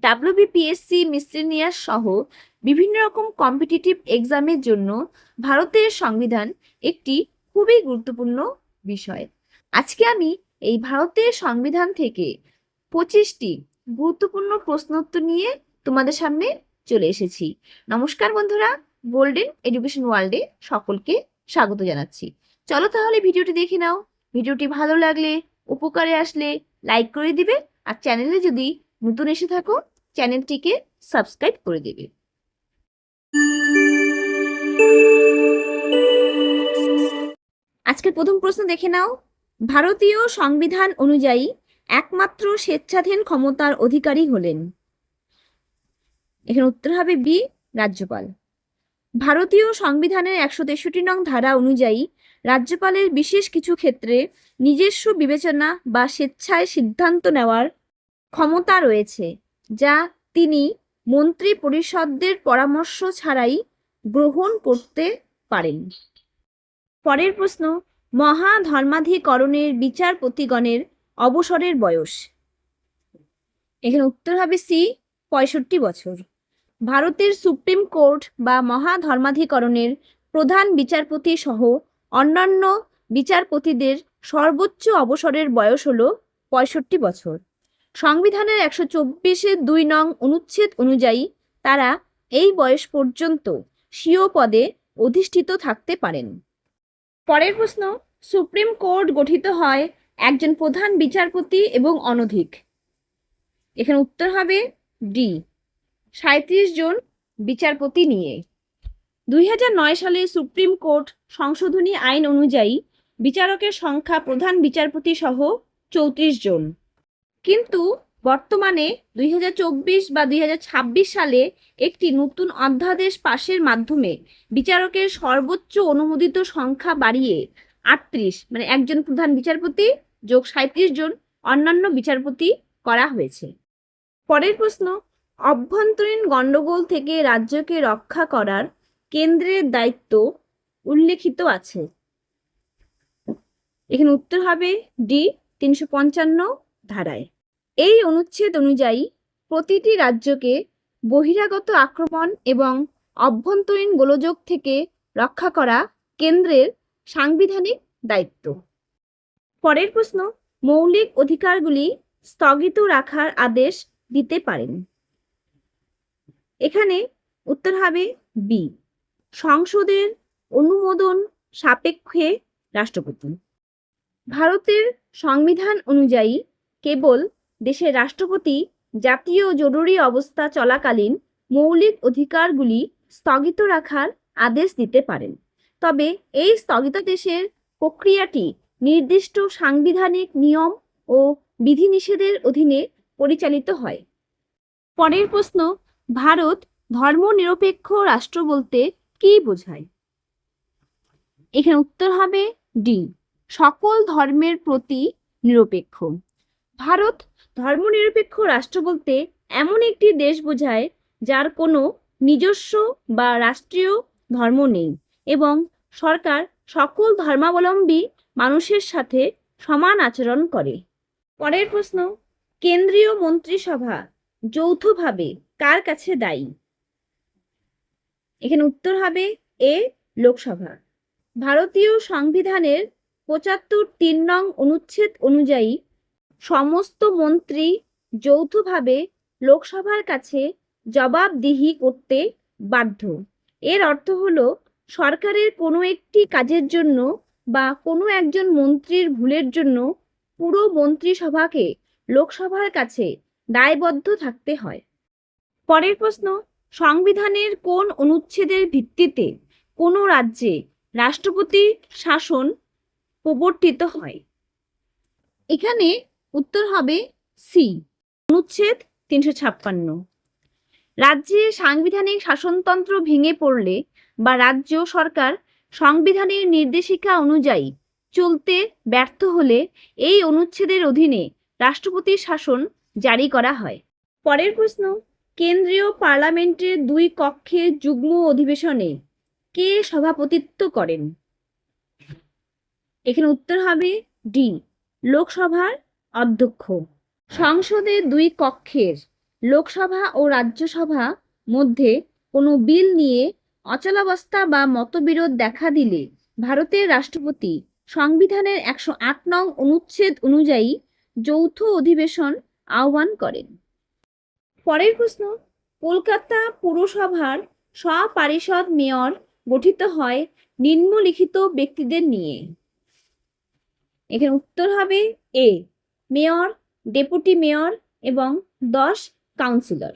WBPSC, miscellaneous সহ বিভিন্ন রকম কম্পিটিটিভ এক্সামের জন্য ভারতের সংবিধান একটি খুবই গুরুত্বপূর্ণ বিষয়। আজকে আমি এই ভারতের সংবিধান থেকে 25টি গুরুত্বপূর্ণ প্রশ্নোত্তর নিয়ে তোমাদের সামনে চলে এসেছি। নমস্কার বন্ধুরা, গোল্ডেন এডুকেশন ওয়ার্ল্ডে সকলকে স্বাগত জানাচ্ছি। চলো তাহলে ভিডিওটি দেখে নাও। ভিডিওটি ভালো লাগলে, উপকারে আসলে লাইক করে দিবে, আর চ্যানেলে যদি নতুন এসে থাকো চ্যানেলটিকে সাবস্ক্রাইব করে দেবে। আজকের প্রথম প্রশ্ন দেখে নাও। ভারতীয় সংবিধান অনুযায়ী একমাত্র স্বেচ্ছাধীন ক্ষমতার অধিকারী হলেন? এখানে উত্তর হবে বি, রাজ্যপাল। ভারতীয় সংবিধানের 163 নং ধারা অনুযায়ী রাজ্যপালের বিশেষ কিছু ক্ষেত্রে নিজস্ব বিবেচনা বা স্বেচ্ছায় সিদ্ধান্ত নেওয়ার ক্ষমতা রয়েছে, যা তিনি মন্ত্রী পরিষদের পরামর্শ ছাড়াই গ্রহণ করতে পারেন। পরের প্রশ্ন, মহাধর্মাধিকরণের বিচারপতিগণের অবসরের বয়স? এখানে উত্তর হবে সি, 65 বছর। ভারতের সুপ্রিম কোর্ট বা মহাধর্মাধিকরণের প্রধান বিচারপতি সহ অন্যান্য বিচারপতিদের সর্বোচ্চ অবসরের বয়স হল 65 বছর। সংবিধানের 124-এর 2 নং অনুচ্ছেদ অনুযায়ী তারা এই বয়স পর্যন্ত স্বীয় পদে অধিষ্ঠিত থাকতে পারেন। পরের প্রশ্ন, সুপ্রিম কোর্ট গঠিত হয় একজন প্রধান বিচারপতি এবং অনধিক? এখানে উত্তর হবে ডি, 37 জন বিচারপতি নিয়ে। 2009 সালে সুপ্রিম কোর্ট সংশোধনী আইন অনুযায়ী বিচারকের সংখ্যা প্রধান বিচারপতি সহ 34 জন। কিন্তু বর্তমানে 2024 বা 2026 সালে একটি নতুন অধ্যাদেশ পাশের মাধ্যমে বিচারকের সর্বোচ্চ অনুমোদিত সংখ্যা বাড়িয়ে 38, মানে একজন প্রধান বিচারপতি যোগ 37 জন অন্যান্য বিচারপতি করা হয়েছে। পরের প্রশ্ন, অভ্যন্তরীণ গণ্ডগোল থেকে রাজ্যকে রক্ষা করার কেন্দ্রের দায়িত্ব উল্লেখিত আছে? এখানে উত্তর হবে ডি, 355 ধারায়। এই অনুচ্ছেদ অনুযায়ী প্রতিটি রাজ্যকে বহিরাগত আক্রমণ এবং অভ্যন্তরীণ গোলযোগ থেকে রক্ষা করা কেন্দ্রের সাংবিধানিক দায়িত্ব। পরের প্রশ্ন, মৌলিক অধিকারগুলি স্থগিত রাখার আদেশ দিতে পারেন? এখানে উত্তর হবে বি, সংসদের অনুমোদন সাপেক্ষে রাষ্ট্রপতি। ভারতের সংবিধান অনুযায়ী কেবল দেশের রাষ্ট্রপতি জাতীয় জরুরি অবস্থা চলাকালীন মৌলিক অধিকারগুলি স্থগিত রাখার আদেশ দিতে পারেন। তবে এই স্থগিতাদেশের প্রক্রিয়াটি নির্দিষ্ট সাংবিধানিক নিয়ম ও বিধিনিষেধের অধীনে পরিচালিত হয়। পরের প্রশ্ন, ভারত ধর্মনিরপেক্ষ রাষ্ট্র বলতে কি বোঝায়? এখানে উত্তর হবে ডি, সকল ধর্মের প্রতি নিরপেক্ষ। ভারত ধর্মনিরপেক্ষ রাষ্ট্র বলতে এমন একটি দেশ বোঝায় যার কোনো নিজস্ব বা রাষ্ট্রীয় ধর্ম নেই এবং সরকার সকল ধর্মাবলম্বী মানুষের সাথে সমান আচরণ করে। পরের প্রশ্ন, কেন্দ্রীয় মন্ত্রিসভা যৌথভাবে কার কাছে দায়ী? এখানে উত্তর হবে এ, লোকসভা। ভারতীয় সংবিধানের 75 নং অনুচ্ছেদ অনুযায়ী সমস্ত মন্ত্রী যৌথভাবে লোকসভার কাছে জবাবদিহি করতে বাধ্য। এর অর্থ হলো সরকারের কোনো একটি কাজের জন্য বা কোনো একজন মন্ত্রীর ভুলের জন্য পুরো মন্ত্রিসভাকে লোকসভার কাছে দায়বদ্ধ থাকতে হয়। পরের প্রশ্ন, সংবিধানের কোন অনুচ্ছেদের ভিত্তিতে কোনো রাজ্যে রাষ্ট্রপতি শাসন প্রবর্তিত হয়? এখানে উত্তর হবে সি, অনুচ্ছেদ 356। রাজ্যে সাংবিধানিক শাসনতন্ত্র ভেঙে পড়লে বা রাজ্য সরকার সংবিধানের নির্দেশিকা অনুযায়ী চলতে ব্যর্থ হলে এই অনুচ্ছেদের অধীনে রাষ্ট্রপতির শাসন জারি করা হয়। পরের প্রশ্ন, কেন্দ্রীয় পার্লামেন্টের 2 কক্ষের যুগ্ম অধিবেশনে কে সভাপতিত্ব করেন? এখানে উত্তর হবে ডি, লোকসভার অধ্যক্ষ। সংসদের 2 কক্ষের লোকসভা ও রাজ্যসভা মধ্যে কোনো বিল নিয়ে অচলাবস্থা বা মতবিরোধ দেখা দিলে ভারতের রাষ্ট্রপতি সংবিধানের 108 নং অনুচ্ছেদ অনুযায়ী যৌথ অধিবেশন আহ্বান করেন। পরের প্রশ্ন, কলকাতা পুরসভার স্বপারিষদ মেয়র গঠিত হয় নিম্নলিখিত ব্যক্তিদের নিয়ে। এখানে উত্তর হবে এ, মেয়র, ডেপুটি মেয়র এবং 10 কাউন্সিলর।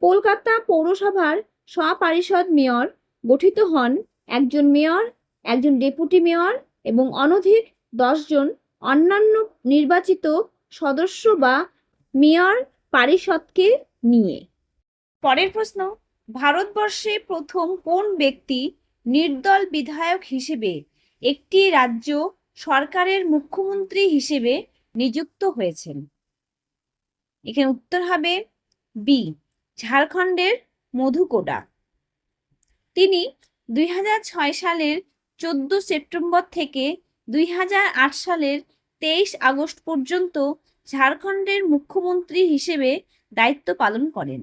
কলকাতা পৌরসভার স্বপারিষদ মেয়র গঠিত হন একজন মেয়র, একজন ডেপুটি মেয়র এবং অনধিক 10 জন অন্যান্য নির্বাচিত সদস্য বা মেয়র পারিষদকে নিয়ে। পরের প্রশ্ন, ভারতবর্ষে প্রথম কোন ব্যক্তি নির্দল বিধায়ক হিসেবে একটি রাজ্য সরকারের মুখ্যমন্ত্রী হিসেবে নিযুক্ত হয়েছেন? এখানে উত্তর হবে বি, ঝাড়খণ্ডের মধু কোডা। তিনি 2006 সালের 14 সেপ্টেম্বর থেকে 2008 সালের 23 আগস্ট পর্যন্ত ঝাড়খণ্ডের মুখ্যমন্ত্রী হিসেবে দায়িত্ব পালন করেন।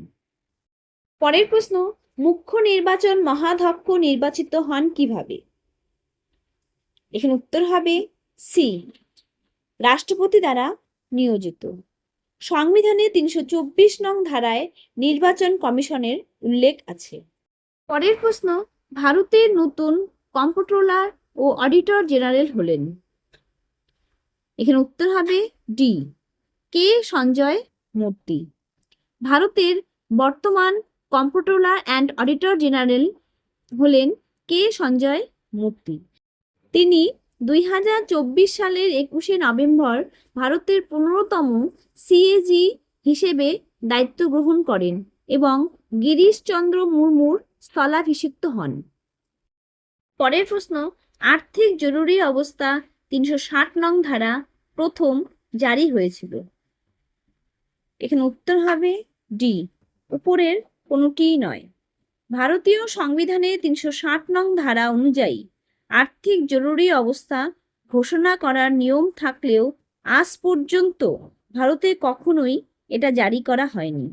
পরের প্রশ্ন, মুখ্য নির্বাচন মহাধ্যক্ষ নির্বাচিত হন কিভাবে? এখানে উত্তর হবে সি, রাষ্ট্রপতি দ্বারা নিয়োজিত। সংবিধানে 324 নং ধারায় নির্বাচন কমিশনের উল্লেখ আছে। পরের প্রশ্ন, ভারতের নতুন কম্পট্রোলার ও অডিটর জেনারেল হলেন? এখানে উত্তর হবে ডি, কে সঞ্জয় মূর্তি। ভারতের বর্তমান কম্পট্রোলার অ্যান্ড অডিটর জেনারেল হলেন কে সঞ্জয় মূর্তি। তিনি 2024 সালের 21শে নভেম্বর ভারতের 15তম সিএজি হিসেবে দায়িত্ব গ্রহণ করেন এবং গিরিশ চন্দ্র মুর্মুর স্থলাভিষিক্ত হন। পরের প্রশ্ন, আর্থিক জরুরি অবস্থা 360 নং ধারা প্রথম জারি হয়েছিল? এখানে উত্তর হবে ডি, উপরের কোনোটিই নয়। ভারতীয় সংবিধানে 360 নং ধারা অনুযায়ী আর্থিক জরুরি অবস্থা ঘোষণা করার নিয়ম থাকলেও আজ পর্যন্ত ভারতে কখনোই এটা জারি করা হয়নি।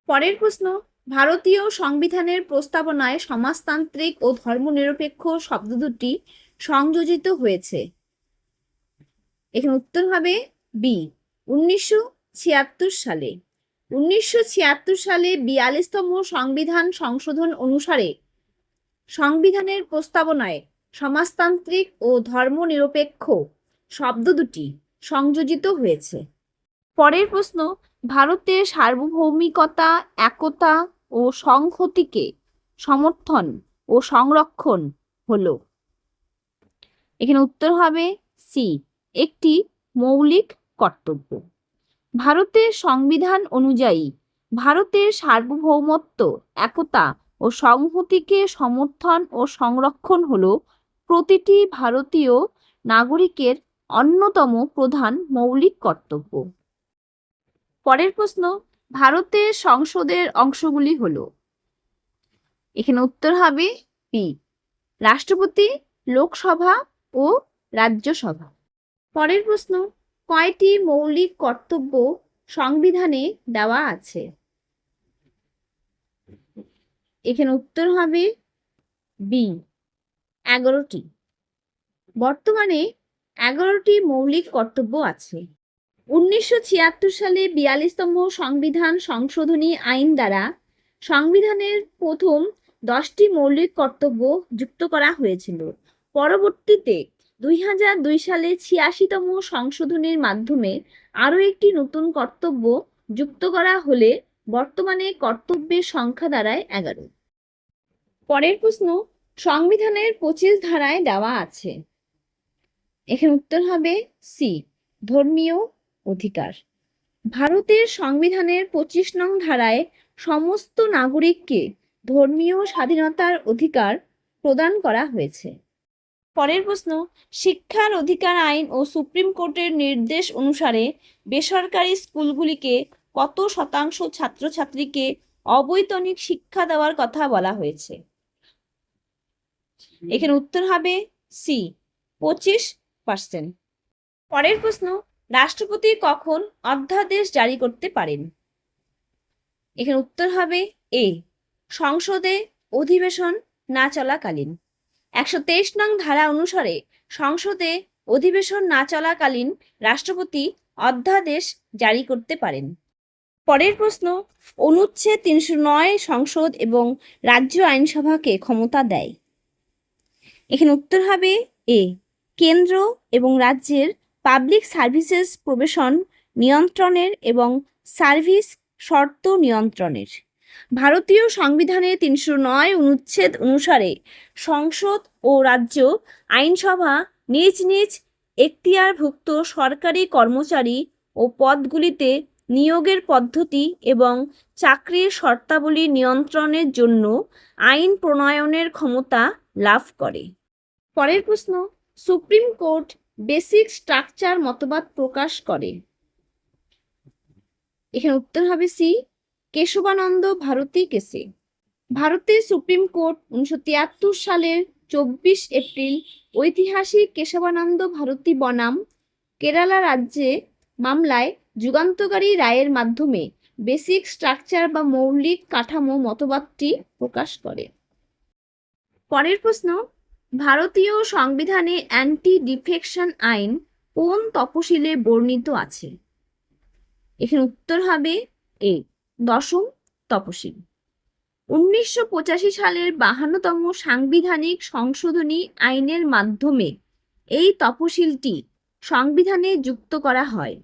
পরের প্রশ্ন, ভারতীয় সংবিধানের প্রস্তাবনায় সমাজতান্ত্রিক ও ধর্মনিরপেক্ষ শব্দ দুটি সংযোজিত হয়েছে? এখানে উত্তর হবে বি, 1976 সালে। 1976 সালে 42তম সংবিধান সংশোধন অনুসারে সংবিধানের প্রস্তাবনায় সমাজতান্ত্রিক ও ধর্মনিরপেক্ষ শব্দ দুটি সংযোজিত হয়েছে। পরের প্রশ্ন, ভারতের সার্বভৌমিকতা, একতা ও সংহতিকে সমর্থন ও সংরক্ষণ হলো? এখানে উত্তর হবে সি, একটি মৌলিক কর্তব্য। ভারতের সংবিধান অনুযায়ী ভারতের সার্বভৌমত্ব, একতা ও সংহতিকে সমর্থন ও সংরক্ষণ হলো প্রতিটি ভারতীয় নাগরিকের অন্যতম প্রধান মৌলিক কর্তব্য। পরের প্রশ্ন, ভারতের সংসদের অংশগুলি হলো? এখানে উত্তর হবে বি, রাষ্ট্রপতি, লোকসভা ও রাজ্যসভা। পরের প্রশ্ন, কয়টি মৌলিক কর্তব্য সংবিধানে দেওয়া আছে? এখানে উত্তর হবে বি, 11টি। বর্তমানে 11টি মৌলিক কর্তব্য আছে। 1976 সালে 42তম সংবিধান সংশোধনী আইন দ্বারা সংবিধানের প্রথম 10টি মৌলিক কর্তব্য যুক্ত করা হয়েছিল। পরবর্তীতে 2002 সালে 86তম সংশোধনীর মাধ্যমে আরও একটি নতুন কর্তব্য যুক্ত করা হলে বর্তমানে কর্তব্যের সংখ্যা দাঁড়ায় 11। পরের প্রশ্ন, সংবিধানের 25 ধারায় দেওয়া আছে? এখানে উত্তর হবে সি, ধর্মীয় অধিকার। ভারতের সংবিধানের 25 নং ধারায় সমস্ত নাগরিককে ধর্মীয় স্বাধীনতার অধিকার প্রদান করা হয়েছে। পরের প্রশ্ন, শিক্ষার অধিকার আইন ও সুপ্রিম কোর্টের নির্দেশ অনুসারে বেসরকারি স্কুলগুলিকে কত শতাংশ ছাত্রছাত্রীকে অবৈতনিক শিক্ষা দেওয়ার কথা বলা হয়েছে? এখানে উত্তর হবে সি, 25%। পরের প্রশ্ন, রাষ্ট্রপতি কখন অধ্যাদেশ জারি করতে পারেন? এখানে উত্তর হবে এ, সংসদে অধিবেশন না চলাকালীন। 123 নং ধারা অনুসারে সংসদে অধিবেশন না চলাকালীন রাষ্ট্রপতি অধ্যাদেশ জারি করতে পারেন। পরের প্রশ্ন, অনুচ্ছেদ 309 সংসদ এবং রাজ্য আইনসভাকে ক্ষমতা দেয়। এখানে উত্তর হবে এ, কেন্দ্র এবং রাজ্যের পাবলিক সার্ভিসেস প্রবেশন নিয়ন্ত্রণের এবং সার্ভিস শর্ত নিয়ন্ত্রণের। ভারতীয় সংবিধানের 309 অনুচ্ছেদ অনুসারে সংসদ ও রাজ্য আইনসভা নিজ নিজ এখতিয়ারভুক্ত সরকারি কর্মচারী ও পদগুলিতে নিয়োগের পদ্ধতি এবং চাকরির শর্তাবলী নিয়ন্ত্রণের জন্য আইন প্রণয়নের ক্ষমতা লাভ করে। পরের প্রশ্ন, সুপ্রিম কোর্ট বেসিক স্ট্রাকচার মতবাদ প্রকাশ করে। এখানে উত্তর হবে সি, কেশবানন্দ ভারতী কেসে। ভারতের সুপ্রিম কোর্ট 1973 সালের 24 এপ্রিল ঐতিহাসিক কেশবানন্দ ভারতী বনাম কেরালা রাজ্যে মামলায় যুগান্তকারী রায়ের মাধ্যমে বেসিক স্ট্রাকচার বা মৌলিক কাঠামো মতবাদটি প্রকাশ করে। পরের প্রশ্ন, ভারতীয় সংবিধানে অ্যান্টি ডিফেকশন আইন কোন তফসিলে বর্ণিত আছে? এখানে উত্তর হবে এ, 10ম তফসিল। 1985 সালের 52তম সাংবিধানিক সংশোধনী আইনের মাধ্যমে এই তফসিলটি সংবিধানে যুক্ত করা হয়।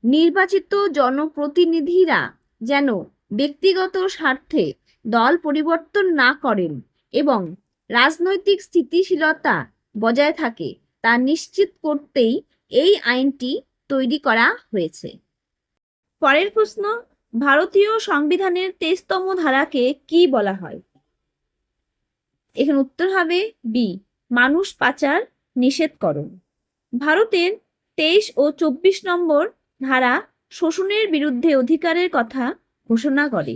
নির্বাচিত জনপ্রতিনিধিরা যেন ব্যক্তিগত স্বার্থে দল পরিবর্তন না করেন এবং রাজনৈতিক স্থিতিশীলতা বজায় থাকে তা নিশ্চিত করতেই এই আইনটি তৈরি করা হয়েছে। পরের প্রশ্ন, ভারতীয় সংবিধানের 23তম ধারাকে কি বলা হয়? এখানে উত্তর হবে বি, মানুষ পাচার নিষেধকরণ। ভারতের 23 ও 24 নম্বর ধারা শোষণের বিরুদ্ধে অধিকারের কথা ঘোষণা করে।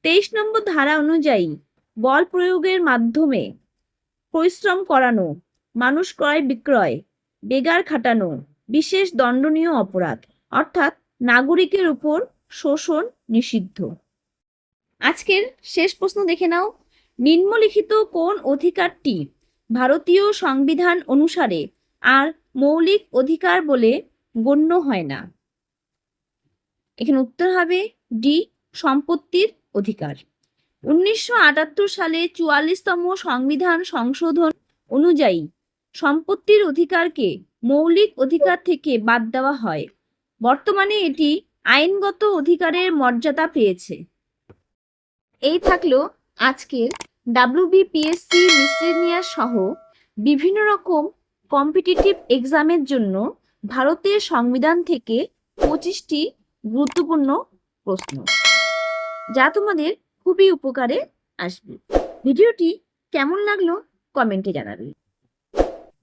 23 নম্বর ধারা অনুযায়ী বল প্রয়োগের মাধ্যমে পরিশ্রম করানো, মানুষ ক্রয় বিক্রয়, বেগার খাটানো বিশেষ দণ্ডনীয় অপরাধ, অর্থাৎ নাগরিকের উপর শোষণ নিষিদ্ধ। আজকের শেষ প্রশ্ন দেখে নাও, নিম্নলিখিত কোন অধিকারটি ভারতীয় সংবিধান অনুসারে আর মৌলিক অধিকার বলে গণ্য হয় না? এখানে উত্তর হবে ডি, সম্পত্তির অধিকার। 1978 সালে 44তম সংবিধান সংশোধন অনুযায়ী সম্পত্তির অধিকারকে মৌলিক অধিকার থেকে বাদ দেওয়া হয়। বর্তমানে এটি আইনগত অধিকারের মর্যাদা পেয়েছে। এই থাকলো আজকের WBPSC মিসেলেনিয়াস সহ বিভিন্ন রকম কম্পিটিটিভ এক্সামের জন্য ভারতের সংবিধান থেকে 25টি গুরুত্বপূর্ণ প্রশ্ন, যা তোমাদের খুবই উপকারে আসবে। ভিডিওটি কেমন লাগলো কমেন্টে জানাবে।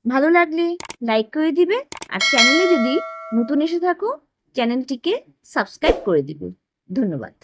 ভালো লাগলে লাইক করে দিবে, আর চ্যানেলে যদি নতুন এসে থাকো চ্যানেলটিকে সাবস্ক্রাইব করে দিবে। ধন্যবাদ।